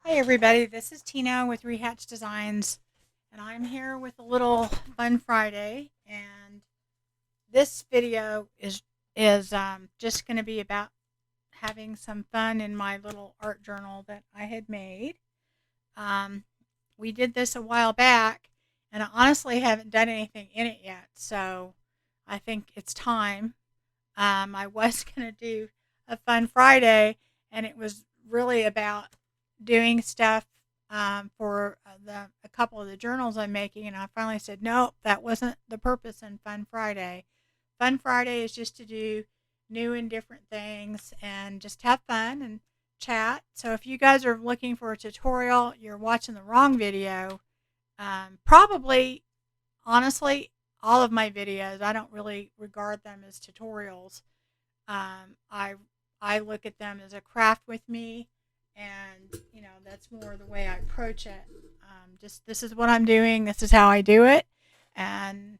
Hi everybody, this is Tina with Rehatch Designs, and I'm here with a little Fun Friday. And this video is just going to be about having some fun in my little art journal that I had made. Um, we did this a while back, and I honestly haven't done anything in it yet, so I think it's time. I was going to do a Fun Friday, and it was really about doing stuff for a couple of the journals I'm making, and I finally said, no, that wasn't the purpose in Fun Friday. Fun Friday is just to do new and different things and just have fun and chat. So if you guys are looking for a tutorial, you're watching the wrong video. Probably, honestly, all of my videos, I don't really regard them as tutorials. I look at them as a craft with me, and that's more the way I approach it. Just this is what I'm doing. This is how I do it, and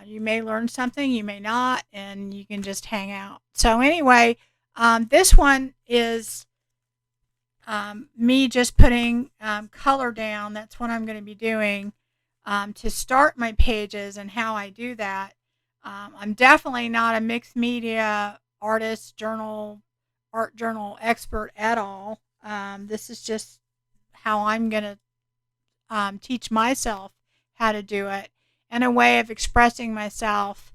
you may learn something, you may not, and you can just hang out. So anyway, this one is me just putting color down. That's what I'm going to be doing to start my pages and how I do that. I'm definitely not a mixed media artist, art journal expert at all. This is just how I'm going to teach myself how to do it, and a way of expressing myself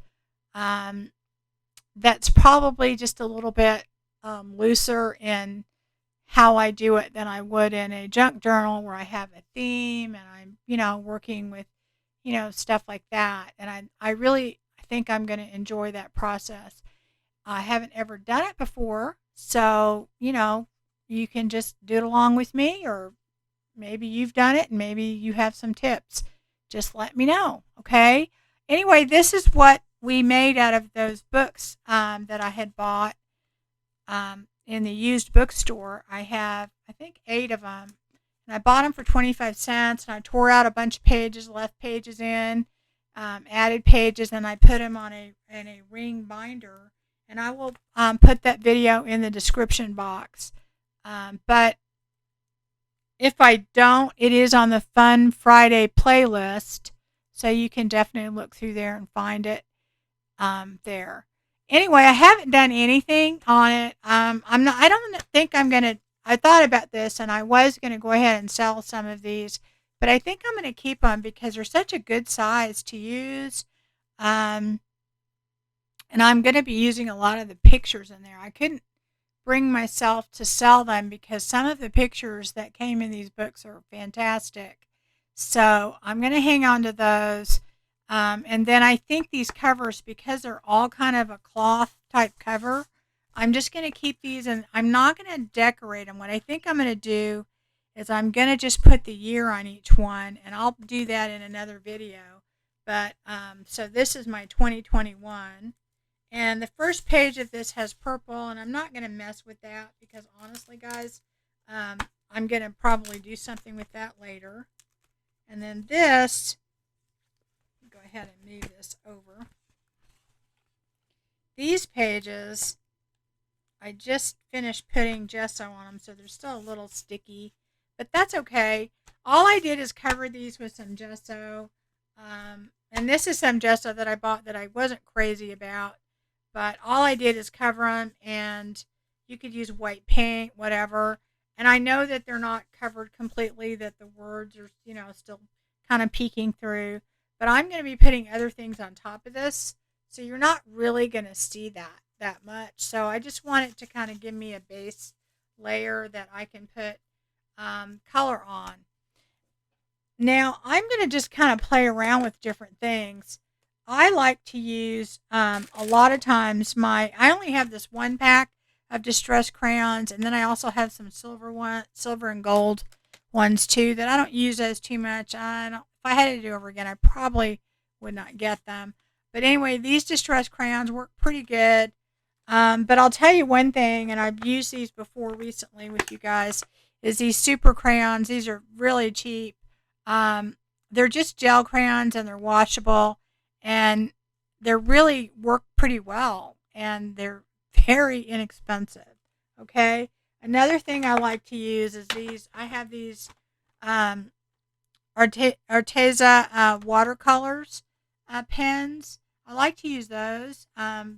um, that's probably just a little bit looser in how I do it than I would in a junk journal where I have a theme and I'm, working with, stuff like that. And I really think I'm going to enjoy that process. I haven't ever done it before, so, you can just do it along with me, or maybe you've done it and maybe you have some tips. Just let me know, okay? Anyway, this is what we made out of those books that I had bought in the used bookstore. I have, I think, 8 of them. And I bought them for 25 cents, and I tore out a bunch of pages, left pages in, added pages, and I put them in a ring binder. And I will put that video in the description box. But if I don't, it is on the Fun Friday playlist, so you can definitely look through there and find it there. Anyway, I haven't done anything on it. I'm not. I don't think I'm gonna. I thought about this, and I was gonna go ahead and sell some of these, but I think I'm gonna keep them because they're such a good size to use. Um, and I'm gonna be using a lot of the pictures in there. I couldn't bring myself to sell them because some of the pictures that came in these books are fantastic. So I'm going to hang on to those. And then I think these covers, because they're all kind of a cloth type cover, I'm just going to keep these, and I'm not going to decorate them. What I think I'm going to do is I'm going to just put the year on each one, and I'll do that in another video. But so this is my 2021. And the first page of this has purple, and I'm not going to mess with that because honestly, guys, I'm going to probably do something with that later. And then this, go ahead and move this over. These pages, I just finished putting gesso on them, so they're still a little sticky, but that's okay. All I did is cover these with some gesso. And this is some gesso that I bought that I wasn't crazy about. But all I did is cover them, and you could use white paint, whatever. And I know that they're not covered completely, that the words are, still kind of peeking through. But I'm going to be putting other things on top of this, so you're not really going to see that much. So I just want it to kind of give me a base layer that I can put color on. Now, I'm going to just kind of play around with different things. I like to use a lot of times I only have this one pack of distressed crayons, and then I also have some silver and gold ones too that I don't use those too much. If I had to do over again, I probably would not get them. But anyway, these distressed crayons work pretty good. But I'll tell you one thing, and I've used these before recently with you guys, is these super crayons. These are really cheap. They're just gel crayons, and they're washable. And they really work pretty well, and they're very inexpensive, okay? Another thing I like to use is these. I have these um, Arteza watercolors pens. I like to use those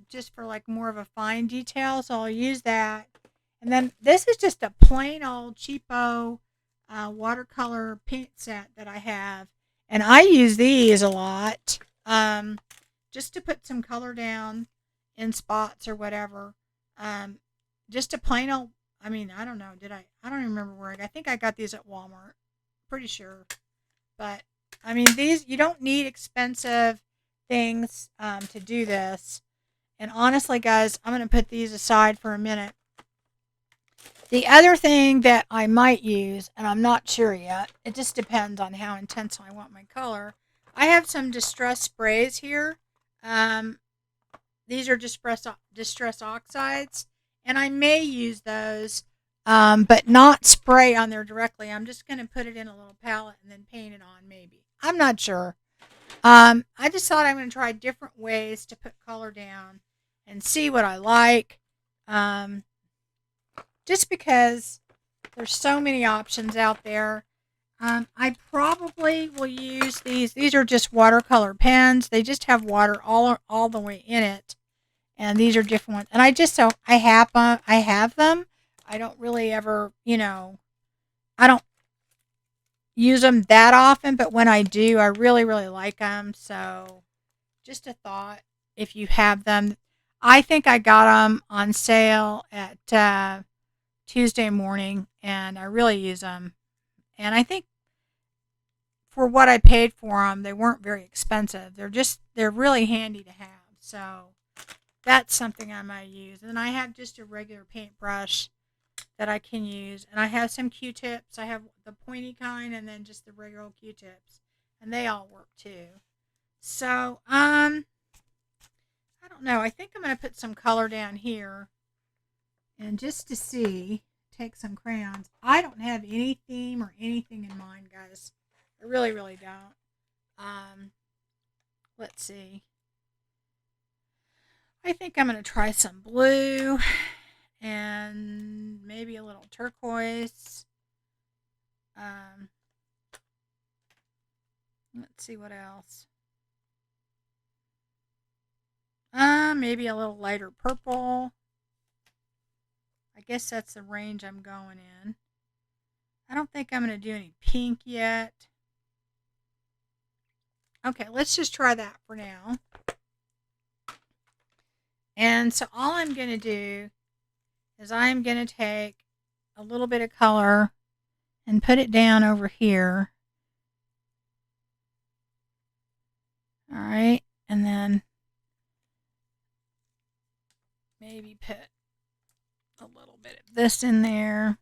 just for like more of a fine detail. So I'll use that. And then this is just a plain old cheapo watercolor paint set that I have. And I use these a lot just to put some color down in spots or whatever. Um, just a plain old, I mean, I don't know. I don't even remember where I think I got these at Walmart. Pretty sure. But I mean, these you don't need expensive things to do this. And honestly, guys, I'm going to put these aside for a minute. The other thing that I might use, and I'm not sure yet, it just depends on how intense I want my color. I have some distress sprays here. Um, these are distress oxides, and I may use those, but not spray on there directly. I'm just going to put it in a little palette and then paint it on, maybe. I'm not sure. I just thought I'm going to try different ways to put color down and see what I like. Just because there's so many options out there. I probably will use these. These are just watercolor pens. They just have water all the way in it. And these are different ones. And I have them. I don't really ever, I don't use them that often, but when I do, I really, really like them. So just a thought, if you have them. I think I got them on sale at Tuesday morning, and I really use them. And I think for what I paid for them, they weren't very expensive. They're really handy to have. So that's something I might use. And I have just a regular paintbrush that I can use. And I have some Q-tips. I have the pointy kind and then just the regular Q-tips. And they all work too. So, I don't know. I think I'm going to put some color down here. And just to see, take some crayons. I don't have any theme or anything in mind, guys. I really, really don't. Let's see. I think I'm going to try some blue and maybe a little turquoise. Let's see what else. Maybe a little lighter purple. I guess that's the range I'm going in. I don't think I'm going to do any pink yet. Okay, let's just try that for now. And so all I'm going to do is I'm going to take a little bit of color and put it down over here. All right, and then maybe put a little bit of this in there.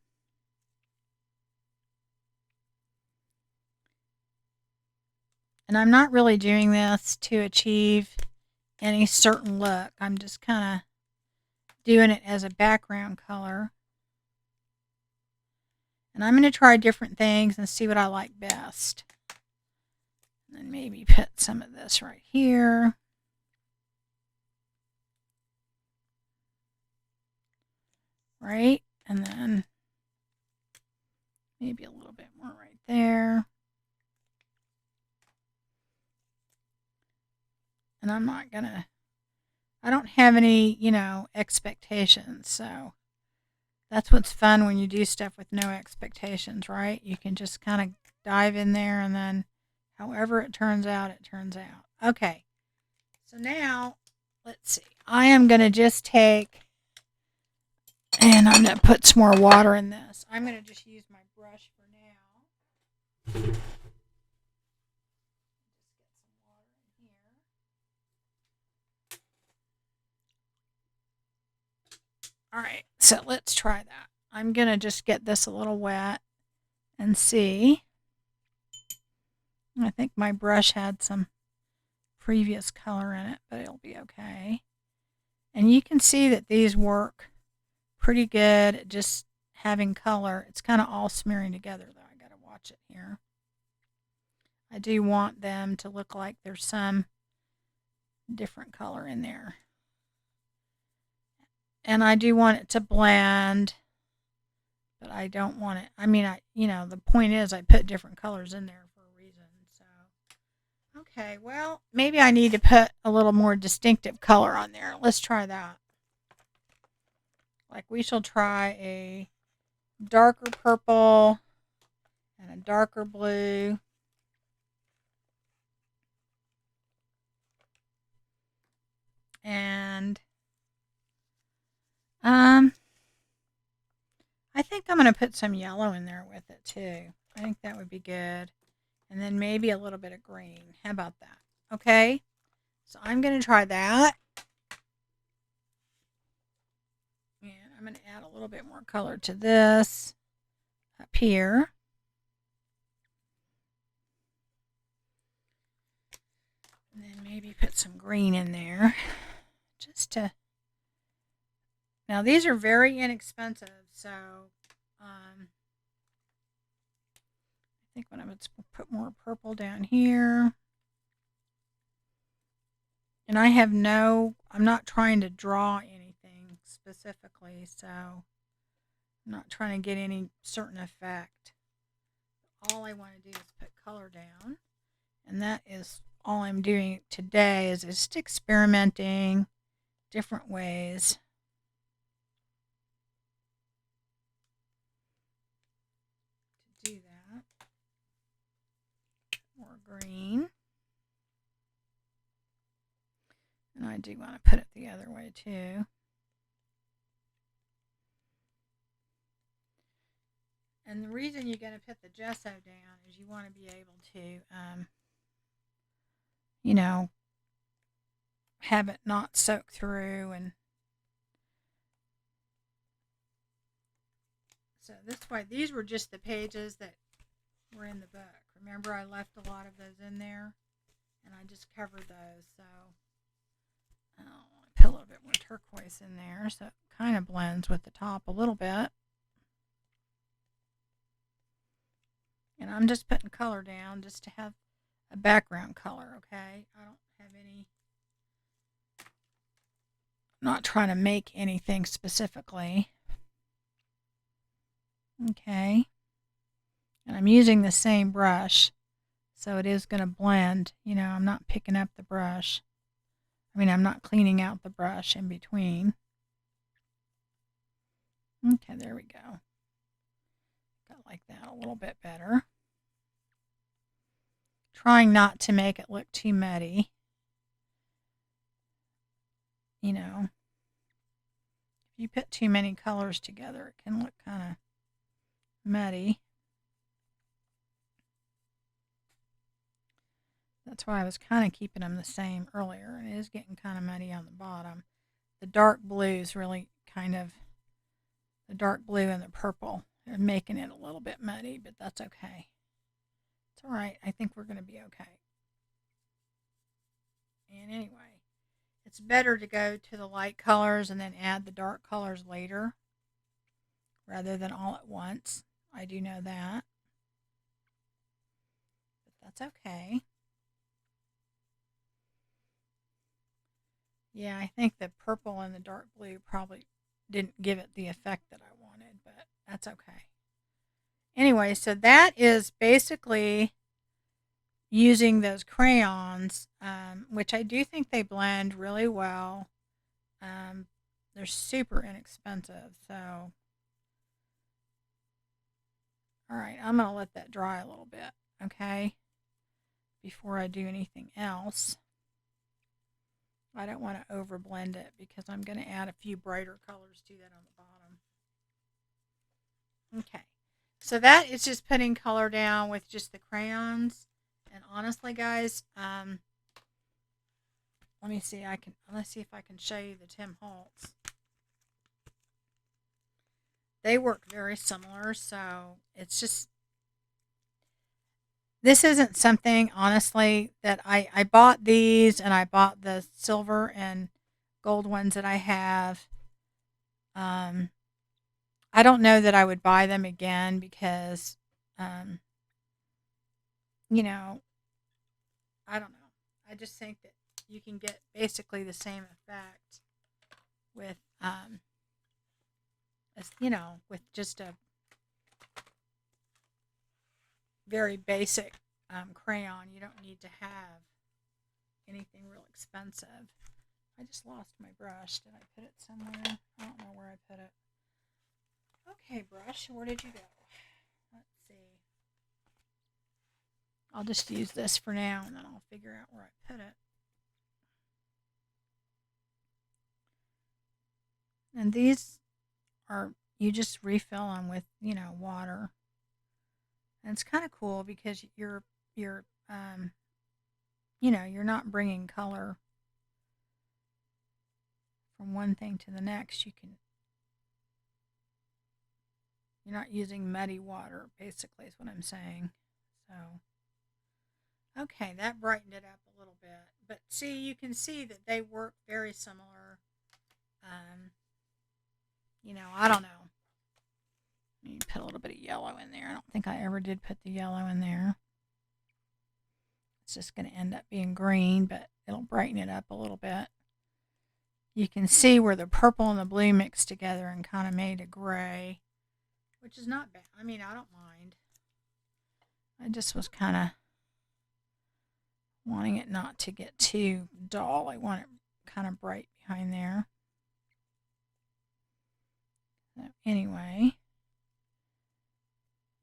And I'm not really doing this to achieve any certain look. I'm just kind of doing it as a background color. And I'm going to try different things and see what I like best. And then maybe put some of this right here. Right? And then maybe a little bit more right there. And I'm not going to, I don't have any, expectations. So that's what's fun when you do stuff with no expectations, right? You can just kind of dive in there and then however it turns out, it turns out. Okay. So now, let's see. I am going to just take, and I'm going to put some more water in this. I'm going to just use my brush for now. All right, so let's try that. I'm going to just get this a little wet and see. I think my brush had some previous color in it, but it'll be okay. And you can see that these work pretty good at just having color. It's kind of all smearing together, though. I got to watch it here. I do want them to look like there's some different color in there. And I do want it to blend but I don't want it. I mean, the point is I put different colors in there for a reason. So, okay, well, maybe I need to put a little more distinctive color on there. Let's try that. Like we shall try a darker purple and a darker blue. And I think I'm going to put some yellow in there with it too. I think that would be good. And then maybe a little bit of green. How about that? Okay. So I'm going to try that. And I'm going to add a little bit more color to this up here. And then maybe put some green in there. Just to... Now these are very inexpensive. So I think I'm going to put more purple down here. And I'm not trying to draw anything specifically, so I'm not trying to get any certain effect. All I want to do is put color down, and that is all I'm doing today is just experimenting different ways. To do that. More green. And I do want to put it the other way too. And the reason you're going to put the gesso down is you want to be able to, have it not soak through. And so this way, these were just the pages that were in the book. Remember, I left a lot of those in there, and I just covered those. So I put a little bit more turquoise in there, so it kind of blends with the top a little bit. And I'm just putting color down just to have a background color, okay? I don't have any... I'm not trying to make anything specifically. Okay. And I'm using the same brush, so it is going to blend. I'm not picking up the brush. I'm not cleaning out the brush in between. Okay, there we go. Got like that a little bit better. Trying not to make it look too muddy. If you put too many colors together, it can look kind of muddy. That's why I was kind of keeping them the same earlier, and it is getting kind of muddy on the bottom. The dark blue is really kind of, the dark blue and the purple are making it a little bit muddy, but that's okay. It's all right. I think we're going to be okay. And anyway, it's better to go to the light colors and then add the dark colors later rather than all at once. I do know that. But that's okay. Yeah, I think the purple and the dark blue probably didn't give it the effect that I wanted, but that's okay. Anyway, so that is basically using those crayons, which I do think they blend really well. They're super inexpensive, so... All right, I'm going to let that dry a little bit, okay, before I do anything else. I don't want to overblend it because I'm going to add a few brighter colors to that on the bottom. Okay, so that is just putting color down with just the crayons. And honestly, guys, let's see if I can show you the Tim Holtz. They work very similar, so it's just... This isn't something, honestly, that I bought these, and I bought the silver and gold ones that I have. I don't know that I would buy them again because, I don't know. I just think that you can get basically the same effect with, with just a very basic crayon. You don't need to have anything real expensive. I just lost my brush. Did I put it somewhere? I don't know where I put it. Okay, brush, where did you go? Let's see. I'll just use this for now, and then I'll figure out where I put it. And these are, you just refill them with, water. And it's kind of cool because you're not bringing color from one thing to the next. You're not using muddy water, basically, is what I'm saying. So, okay, that brightened it up a little bit. But see, you can see that they work very similar. I don't know. You put a little bit of yellow in there. I don't think I ever did put the yellow in there. It's just going to end up being green, but it'll brighten it up a little bit. You can see where the purple and the blue mixed together and kind of made a gray, which is not bad. I mean, I don't mind. I just was kind of wanting it not to get too dull. I want it kind of bright behind there. So anyway,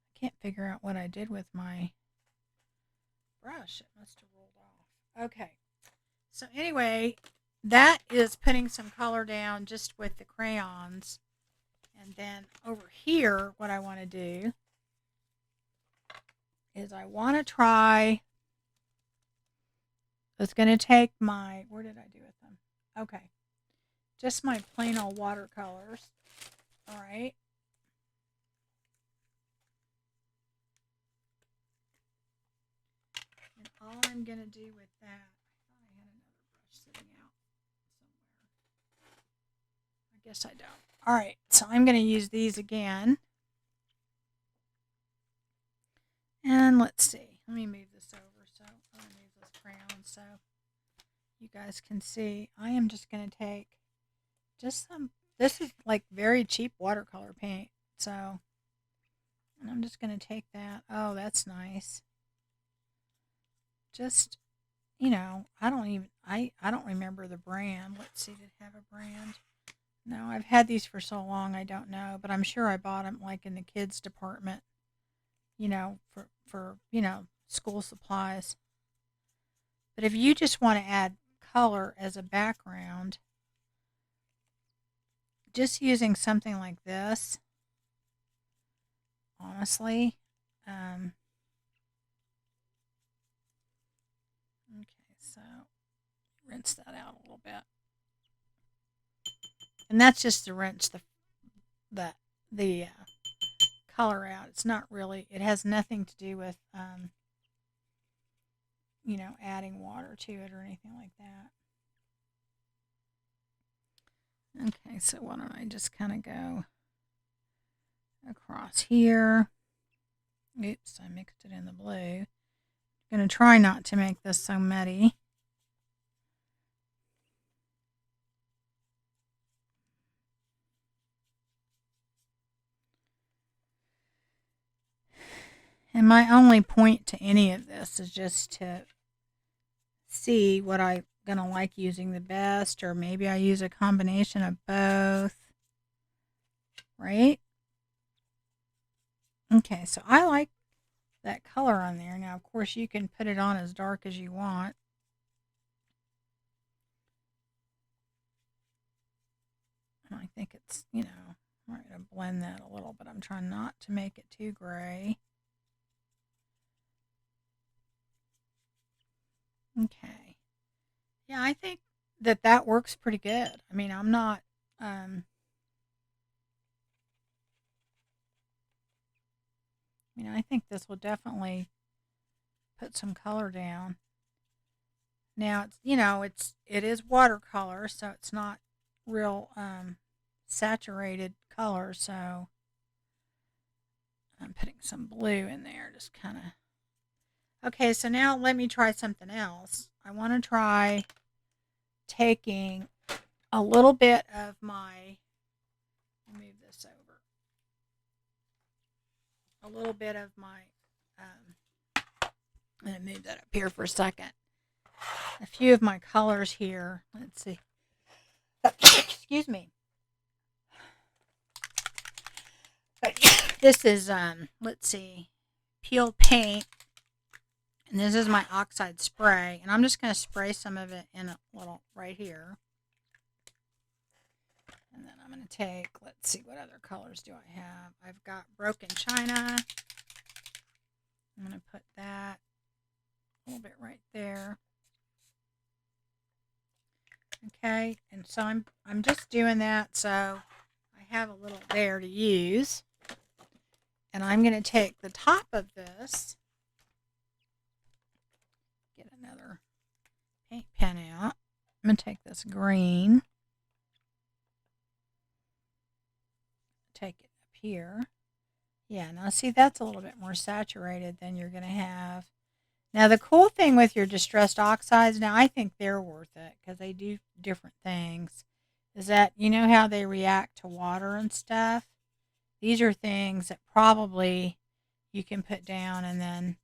I can't figure out what I did with my brush. It must have rolled off. Okay. So anyway, that is putting some color down just with the crayons. And then over here, what I want to do is I want to try, I was going to take my, where did I do with them? Okay. Just my plain old watercolors. All right. And all I'm going to do with that, I thought I had another brush sitting out somewhere. I guess I don't. All right, so I'm going to use these again. And let's see. Let me move this over. So I'm going to move this crayon so you guys can see. I am just going to take just some, this is like very cheap watercolor paint. So, and I'm just going to take that. Oh, that's nice. Just, I don't remember the brand. Let's see, did it have a brand? No, I've had these for so long, I don't know, but I'm sure I bought them like in the kids department, for school supplies. But if you just want to add color as a background, just using something like this, honestly, okay, so rinse that out a little bit. And that's just to rinse the color out. It's not really, it has nothing to do with, adding water to it or anything like that. Okay, so why don't I just kind of go across here. Oops, I mixed it in the blue. I'm going to try not to make this so muddy. And my only point to any of this is just to see what I'm going to like using the best, or maybe I use a combination of both, right? Okay, so I like that color on there. Now, of course, you can put it on as dark as you want. And I think it's, I'm going to blend that a little, but I'm trying not to make it too gray. Okay. Yeah, I think that works pretty good. I mean, I'm not, I think this will definitely put some color down. Now, it is watercolor, so it's not real saturated color, so I'm putting some blue in there, just kind of. Okay, so now let me try something else. I want to try taking a little bit of my, let me move this over, a little bit of my I'm going to move that up here for a second. A few of my colors here. Let's see. Excuse me. But this is, let's see, Peel Paint. And this is my oxide spray. And I'm just going to spray some of it in a little right here. And then I'm going to take, let's see, what other colors do I have? I've got Broken China. I'm going to put that a little bit right there. Okay, and so I'm just doing that so I have a little there to use. And I'm going to take the top of this, get another paint pen out. I'm going to take this green, take it up here. Yeah, now see, that's a little bit more saturated than you're going to have. Now, the cool thing with your distressed oxides, now I think they're worth it because they do different things, is that you know how they react to water and stuff? These are things that probably you can put down and then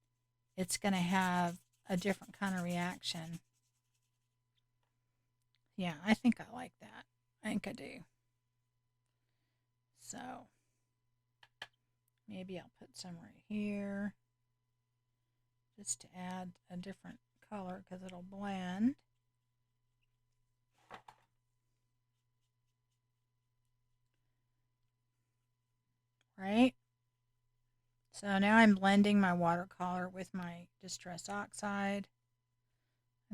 it's going to have a different kind of reaction. Yeah, I think I like that. I think I do. So, maybe I'll put some right here just to add a different color because it'll blend. Right? So now I'm blending my watercolor with my distress oxide.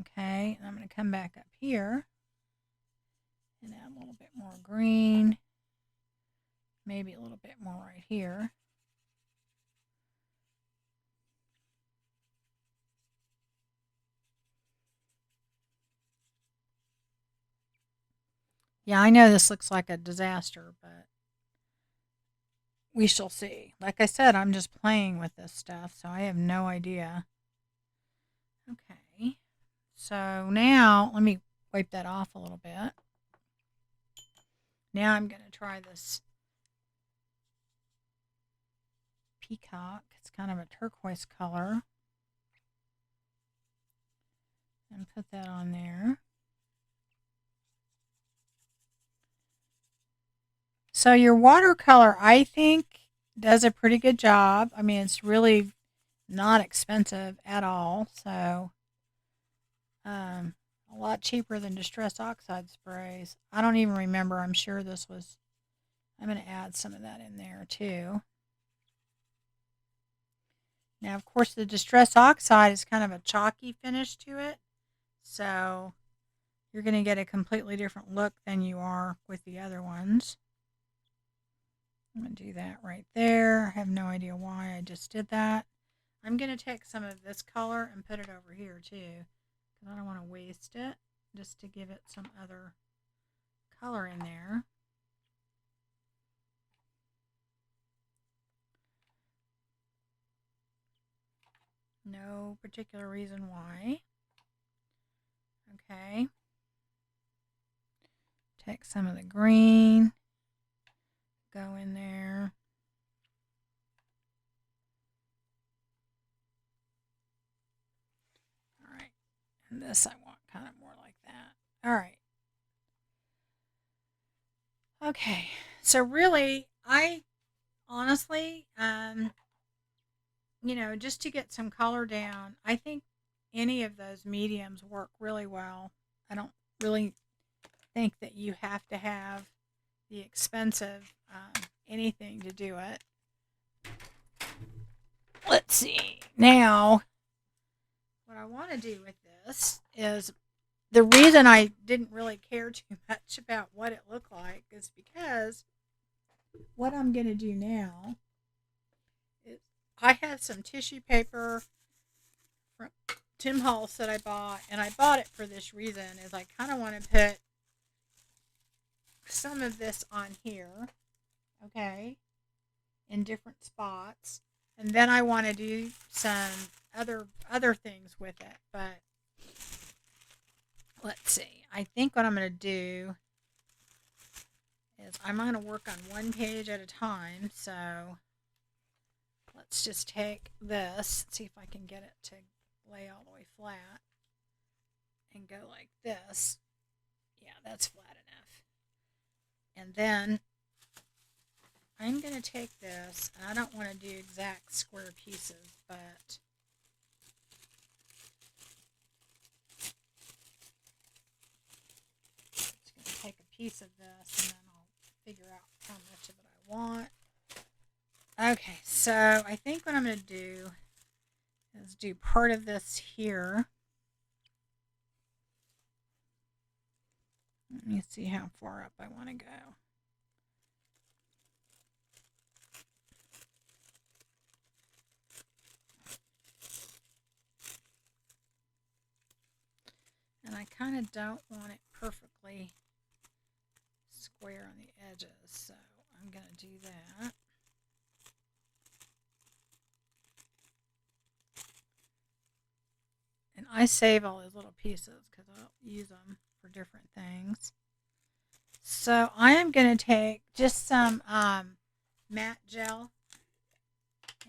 Okay, and I'm going to come back up here and add a little bit more green. Maybe a little bit more right here. Yeah, I know this looks like a disaster, but we shall see. Like I said, I'm just playing with this stuff, so I have no idea. Okay, so now let me wipe that off a little bit. Now I'm going to try this peacock. It's kind of a turquoise color. And put that on there. So your watercolor, I think, does a pretty good job. I mean, it's really not expensive at all. So a lot cheaper than distress oxide sprays. I don't even remember. I'm sure this was, I'm going to add some of that in there too. Now, of course, the distress oxide is kind of a chalky finish to it. So you're going to get a completely different look than you are with the other ones. I'm going to do that right there. I have no idea why I just did that. I'm going to take some of this color and put it over here too, because I don't want to waste it, just to give it some other color in there. No particular reason why. Okay. Take some of the green, go in there. All right. And this I want kind of more like that. All right. Okay. So really, I honestly, just to get some color down, I think any of those mediums work really well. I don't really think that you have to have the expensive anything to do it. Let's see. Now, what I want to do with this is, the reason I didn't really care too much about what it looked like is because what I'm going to do now is, I had some tissue paper from Tim Holtz that I bought, and I bought it for this reason, is I kind of want to put some of this on here, okay, in different spots, and then I want to do some other things with it. But let's see. I think what I'm going to do is I'm going to work on one page at a time. So let's let's just take this, see if I can get it to lay all the way flat and go like this. Yeah, that's flat enough. And then I'm going to take this, and I don't want to do exact square pieces, but I'm just going to take a piece of this, and then I'll figure out how much of it I want. Okay, so I think what I'm going to do is do part of this here. Let me see how far up I want to go. And I kind of don't want it perfectly square on the edges, so I'm going to do that. And I save all these little pieces because I'll use them for different things. So I am going to take just some matte gel.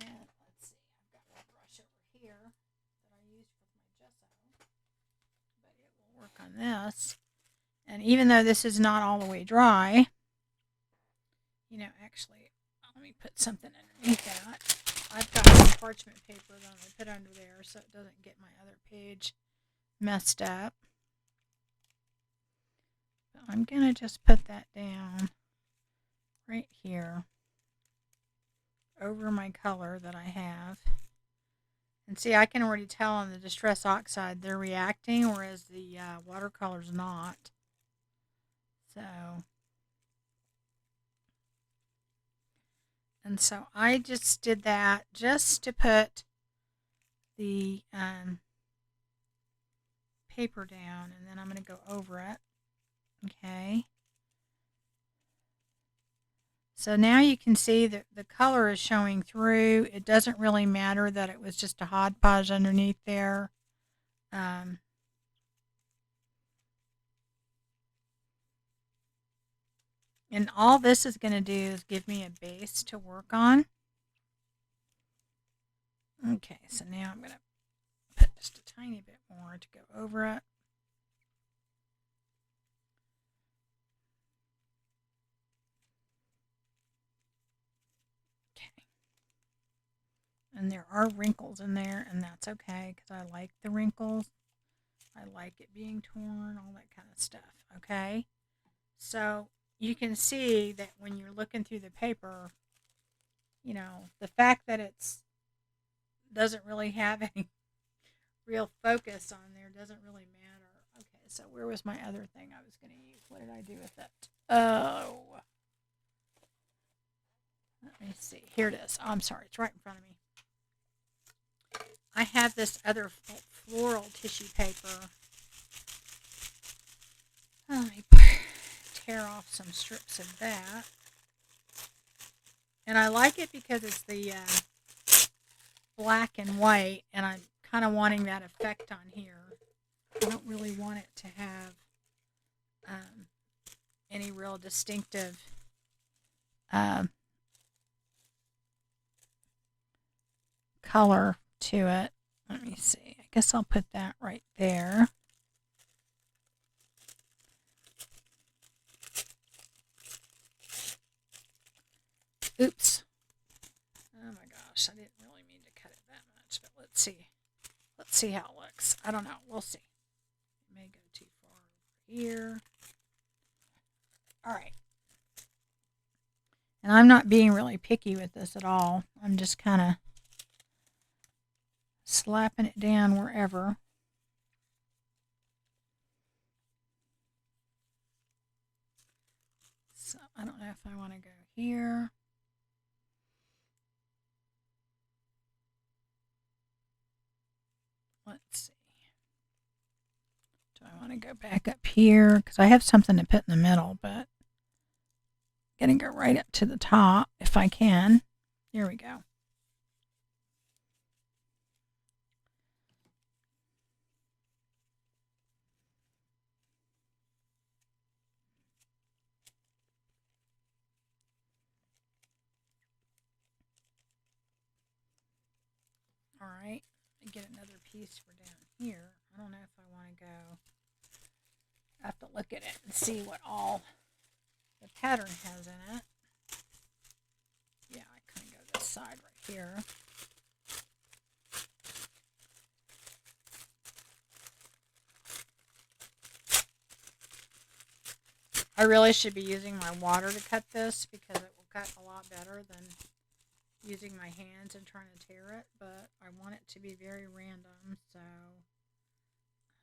And let's see, I've got my brush over here that I used with my gesso. But it will work on this. And even though this is not all the way dry, you know, actually, let me put something underneath that. I've got some parchment paper that I'm going to put under there so it doesn't get my other page messed up. But I'm going to just put that down right here over my color that I have. And see, I can already tell on the Distress Oxide they're reacting, whereas the watercolor's not. So, and so I just did that just to put the paper down, and then I'm going to go over it. Okay. So now you can see that the color is showing through. It doesn't really matter that it was just a hodgepodge underneath there. And all this is going to do is give me a base to work on. Okay, so now I'm going to put just a tiny bit more to go over it. Okay. And there are wrinkles in there, and that's okay because I like the wrinkles. I like it being torn, all that kind of stuff. Okay. So you can see that when you're looking through the paper, you know, the fact that it's doesn't really have any real focus on there doesn't really matter. Okay, so where was my other thing I was going to use? What did I do with it? Oh. Let me see. Here it is. Oh, I'm sorry. It's right in front of me. I have this other floral tissue paper. Let me tear off some strips of that. And I like it because it's the black and white, and I'm kind of wanting that effect on here. I don't really want it to have any real distinctive color to it. Let me see. I guess I'll put that right there. Oops. Oh my gosh, I didn't really mean to cut it that much, but let's see. Let's see how it looks. I don't know. We'll see. It may go too far over here. All right. And I'm not being really picky with this at all. I'm just kind of slapping it down wherever. So I don't know if I want to go here. Let's see. Do I want to go back up here? Because I have something to put in the middle, but I'm going to go right up to the top if I can. There we go. get another piece for down here. I don't know if I want to go. I have to look at it and see what all the pattern has in it. Yeah, I kind of go this side right here. I really should be using my water to cut this because it will cut a lot better than using my hands and trying to tear it, but I want it to be very random, so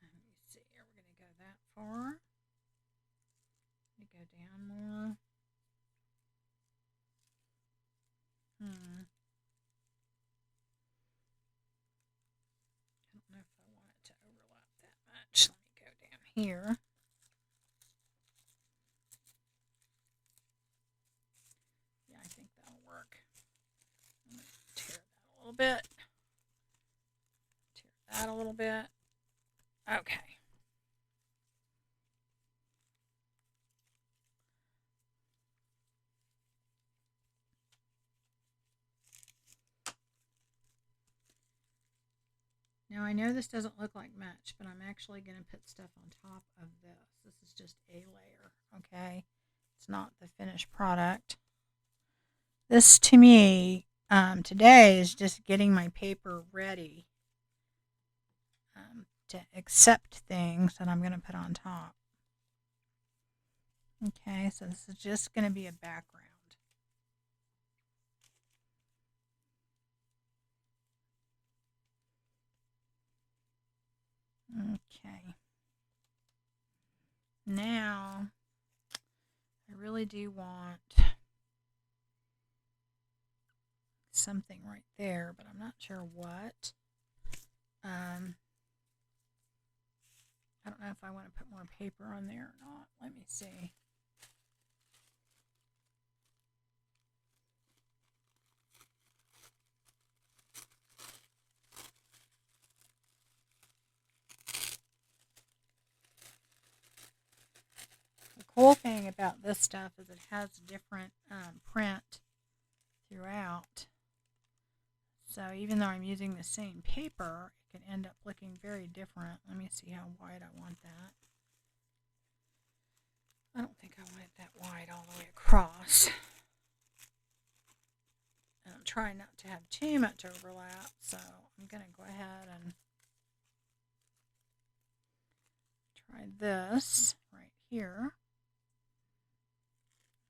let me see, are we going to go that far? Let me go down more. I don't know if I want it to overlap that much. Let me go down here. Yeah, I think that'll work. I'm going to tear that a little bit. Tear that a little bit. Okay. Now I know this doesn't look like much, but I'm actually going to put stuff on top of this. This is just a layer, okay? It's not the finished product. This to me today is just getting my paper ready to accept things that I'm going to put on top. Okay, so this is just going to be a background. Okay. Now, I really do want something right there, but I'm not sure what. I don't know if I want to put more paper on there or not. Let me see. The cool thing about this stuff is it has different print throughout. So even though I'm using the same paper, it can end up looking very different. Let me see how wide I want that. I don't think I want it that wide all the way across. And I'm trying not to have too much overlap, so I'm going to go ahead and try this right here.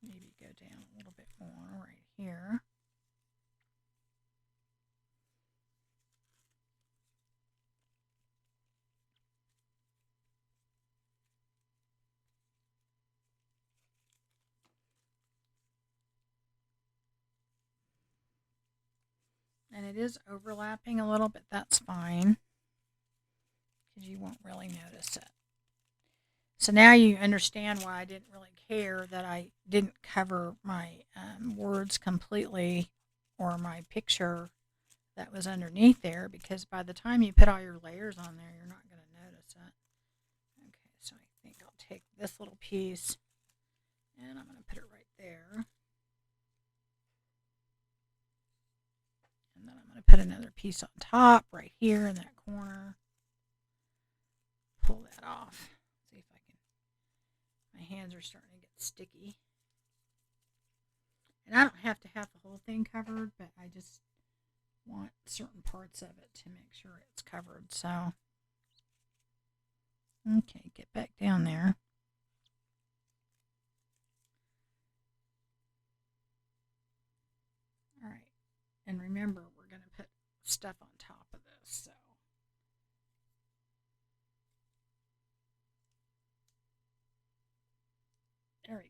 Maybe go down a little bit more right here. And it is overlapping a little, but that's fine because you won't really notice it. So now you understand why I didn't really care that I didn't cover my words completely or my picture that was underneath there, because by the time you put all your layers on there, you're not going to notice it. Okay, so I think I'll take this little piece and I'm going to put it right there. And then I'm going to put another piece on top right here in that corner. Pull that off. See if I can. My hands are starting to get sticky. And I don't have to have the whole thing covered, but I just want certain parts of it to make sure it's covered. So, okay, get back down there. All right. And remember, we're going to put stuff on top of this. So, there we go.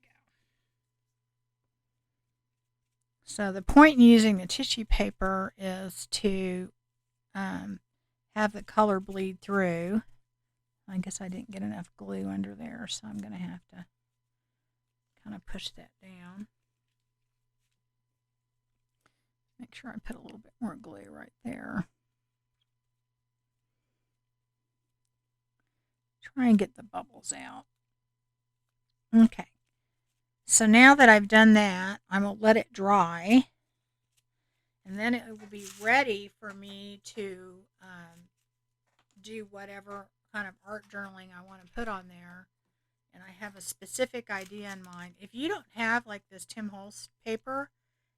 So the point in using the tissue paper is to have the color bleed through. I guess I didn't get enough glue under there, so I'm going to have to kind of push that down. Make sure I put a little bit more glue right there. Try and get the bubbles out. Okay. So now that I've done that, I'm going to let it dry. And then it will be ready for me to do whatever kind of art journaling I want to put on there. And I have a specific idea in mind. If you don't have like this Tim Holtz paper,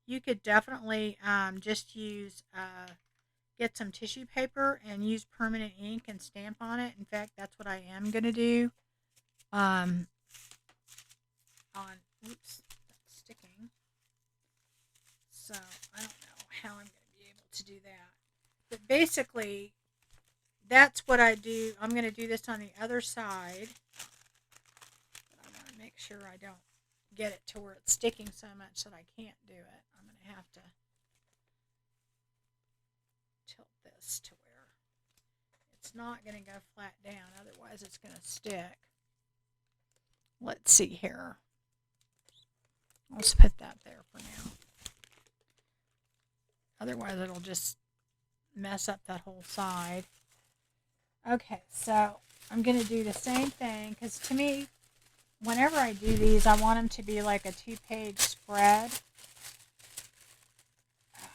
you could definitely just use, get some tissue paper and use permanent ink and stamp on it. In fact, that's what I am going to do. Oops, that's sticking. So I don't know how I'm going to be able to do that. But basically, that's what I do. I'm going to do this on the other side. But I want to make sure I don't get it to where it's sticking so much that I can't do it. I'm going to have to tilt this to where it's not going to go flat down. Otherwise, it's going to stick. Let's see here. Let's put that there for now. Otherwise, it'll just mess up that whole side. Okay, so I'm going to do the same thing because to me, whenever I do these, I want them to be like a 2-page spread. I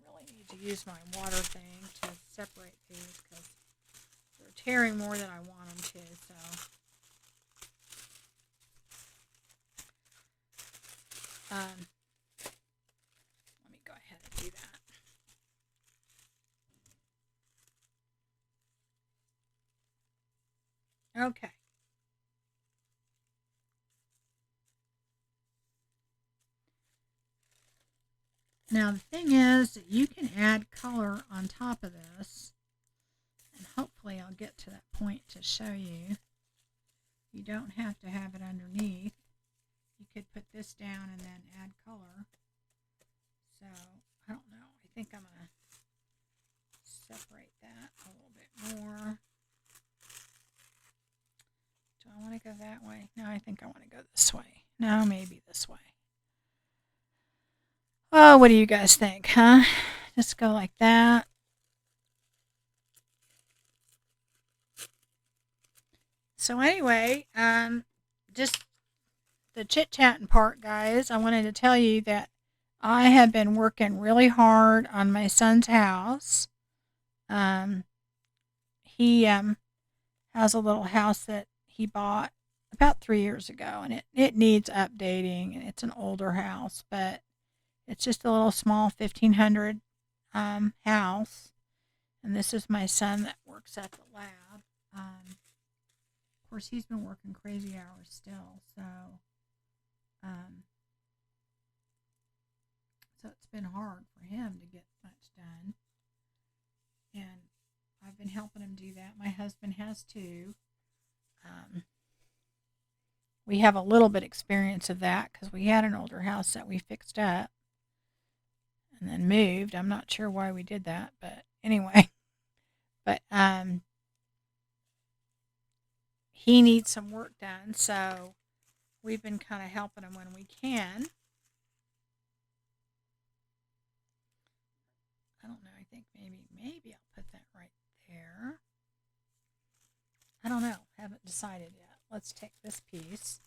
really need to use my water thing to separate these because they're tearing more than I want them to. So, let me go ahead and do that. Okay. Now the thing is that you can add color on top of this, and hopefully I'll get to that point to show you. You don't have to have it underneath. You could put this down and then add color. So, I don't know. I think I'm going to separate that a little bit more. Do I want to go that way? No, I think I want to go this way. No, maybe this way. Oh, what do you guys think, huh? Just go like that. So anyway, just the chit-chatting part, guys. I wanted to tell you that I have been working really hard on my son's house. He has a little house that he bought about 3 years ago, and it needs updating, and it's an older house, but it's just a little small 1,500 house. And this is my son that works at the lab. Of course, he's been working crazy hours still, so it's been hard for him to get much done. And I've been helping him do that. My husband has too. We have a little bit experience of that because we had an older house that we fixed up and then moved. I'm not sure why we did that, but anyway. But he needs some work done, so we've been kind of helping him when we can. I don't know. I think maybe I'll put that right there. I don't know. Haven't decided yet. Let's take this piece.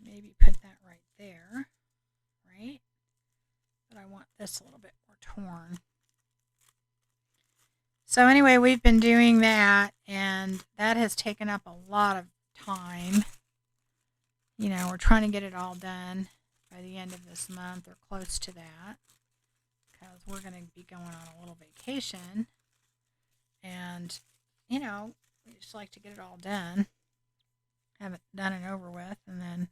Maybe put that right there. Right? But I want this a little bit more torn. So anyway, we've been doing that, and that has taken up a lot of time. You know, we're trying to get it all done by the end of this month or close to that, because we're going to be going on a little vacation, and, you know, we just like to get it all done, have it done and over with, and then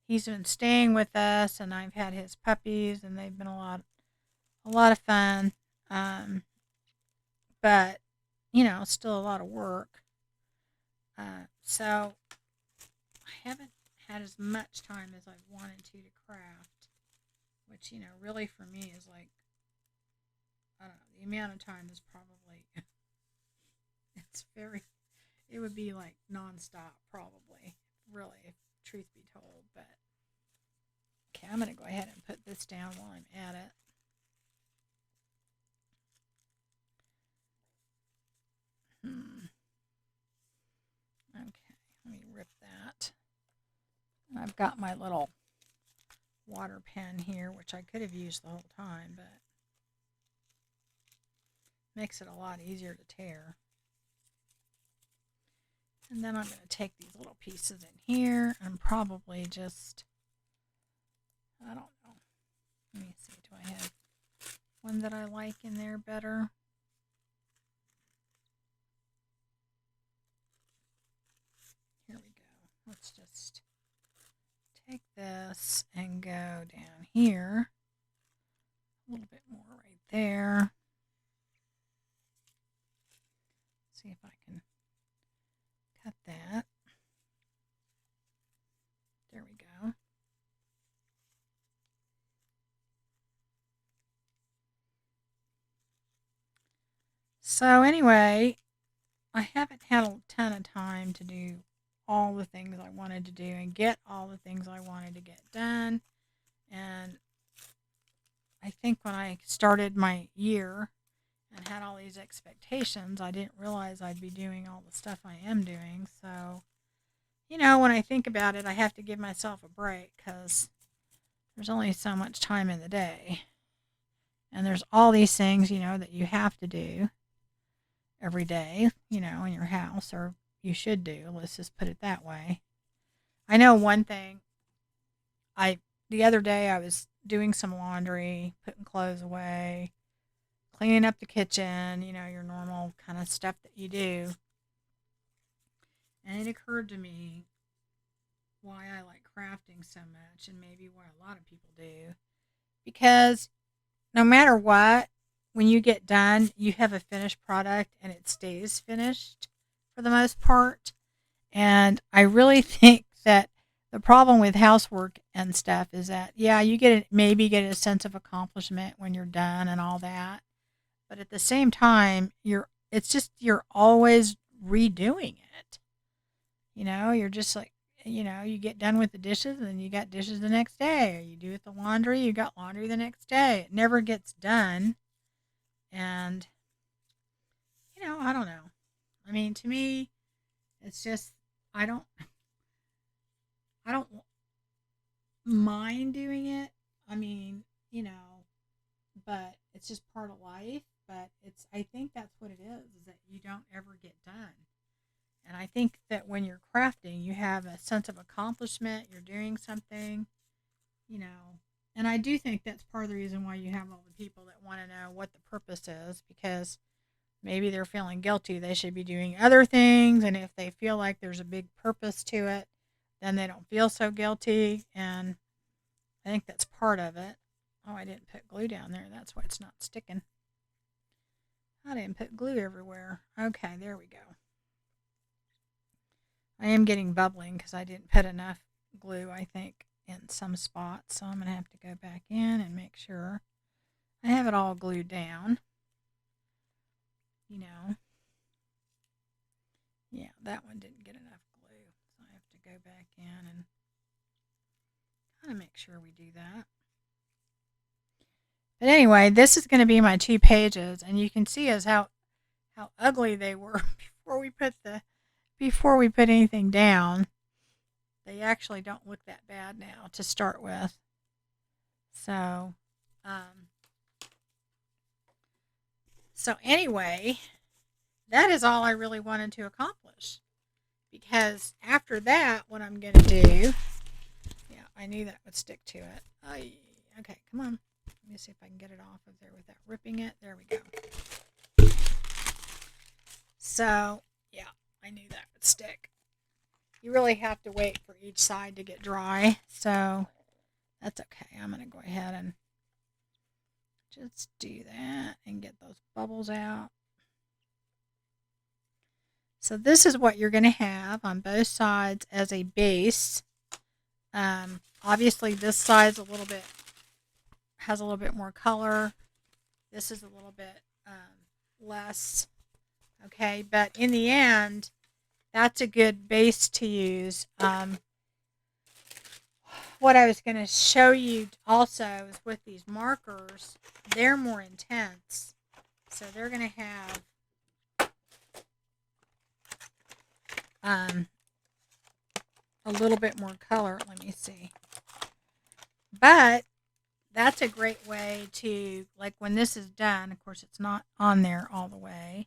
he's been staying with us, and I've had his puppies, and they've been a lot of fun. But, you know, still a lot of work. So I haven't had as much time as I've wanted to craft, which, you know, really for me is like, I don't know, the amount of time is probably, it would be like nonstop probably, really, if truth be told. But, okay, I'm going to go ahead and put this down while I'm at it. Okay, let me rip that. I've got my little water pen here, which I could have used the whole time, but makes it a lot easier to tear. And then I'm going to take these little pieces in here and probably just, I don't know. Let me see, do I have one that I like in there better? Here we go. Let's just take this and go down here. A little bit more right there. See if I can cut that. There we go. So anyway, I haven't had a ton of time to do all the things I wanted to do and get all the things I wanted to get done. And I think when I started my year and had all these expectations, I didn't realize I'd be doing all the stuff I am doing. So, you know, when I think about it, I have to give myself a break because there's only so much time in the day. And there's all these things, you know, that you have to do every day, you know, in your house, or you should do. Let's just put it that way. I know one thing. The other day I was doing some laundry, putting clothes away, cleaning up the kitchen, you know, your normal kind of stuff that you do. And it occurred to me why I like crafting so much, and maybe why a lot of people do. Because no matter what, when you get done, you have a finished product and it stays finished for the most part. And I really think that the problem with housework and stuff is that, yeah, you maybe get a sense of accomplishment when you're done and all that. But at the same time, you're always redoing it. You know, you're just like, you know, you get done with the dishes and then you got dishes the next day. Or you do with the laundry, you got laundry the next day. It never gets done. And, you know, I don't know. I mean, to me, it's just, I don't, I don't mind doing it. I mean, you know, but it's just part of life. But I think that's what it is that you don't ever get done. And I think that when you're crafting, you have a sense of accomplishment. You're doing something, you know. And I do think that's part of the reason why you have all the people that want to know what the purpose is, because maybe they're feeling guilty. They should be doing other things. And if they feel like there's a big purpose to it, then they don't feel so guilty. And I think that's part of it. Oh, I didn't put glue down there. That's why it's not sticking. I didn't put glue everywhere. Okay, there we go. I am getting bubbling because I didn't put enough glue, I think, in some spots. So I'm going to have to go back in and make sure I have it all glued down. You know. Yeah, that one didn't get enough glue. So I have to go back in and kind of make sure we do that. But anyway, this is going to be my 2 pages, and you can see as how ugly they were before we put anything down. They actually don't look that bad now to start with. So, anyway, that is all I really wanted to accomplish. Because after that, what I'm going to do, yeah, I knew that would stick to it. Okay, come on. Let me see if I can get it off of there without ripping it. There we go. So, yeah, I knew that would stick. You really have to wait for each side to get dry. So, that's okay. I'm going to go ahead and just do that and get those bubbles out. So, this is what you're going to have on both sides as a base. Obviously, this side's has a little bit more color. This is a little bit less. Okay, but in the end, that's a good base to use. What I was going to show you also is with these markers, they're more intense. So they're going to have a little bit more color. Let me see. But that's a great way to, like, when this is done, of course, it's not on there all the way.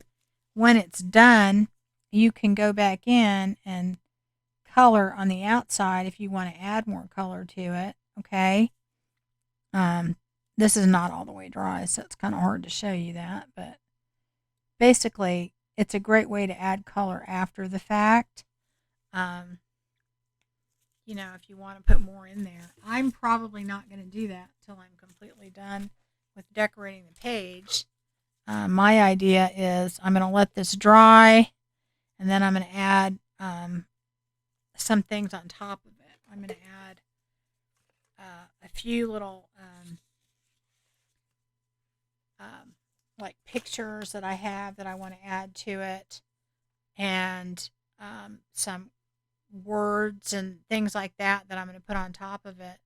When it's done, you can go back in and color on the outside if you want to add more color to it. Okay. This is not all the way dry, so it's kind of hard to show you that, but basically, it's a great way to add color after the fact. Um, if you want to put more in there. I'm probably not going to do that until I'm completely done with decorating the page. My idea is I'm going to let this dry, and then I'm going to add some things on top of it. I'm going to add a few little like pictures that I have that I want to add to it, and some words and things like that I'm going to put on top of it.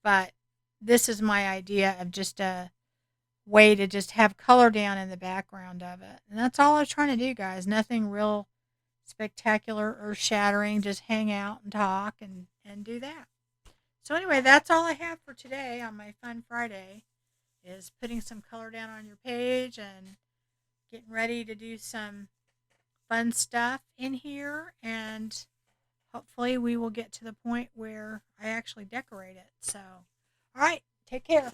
But this is my idea of just a way to just have color down in the background of it. And that's all I was trying to do, guys. Nothing real spectacular or shattering. Just hang out and talk and do that. So anyway, that's all I have for today on my Fun Friday, is putting some color down on your page and getting ready to do some fun stuff in here, and hopefully we will get to the point where I actually decorate it. So, all right, take care.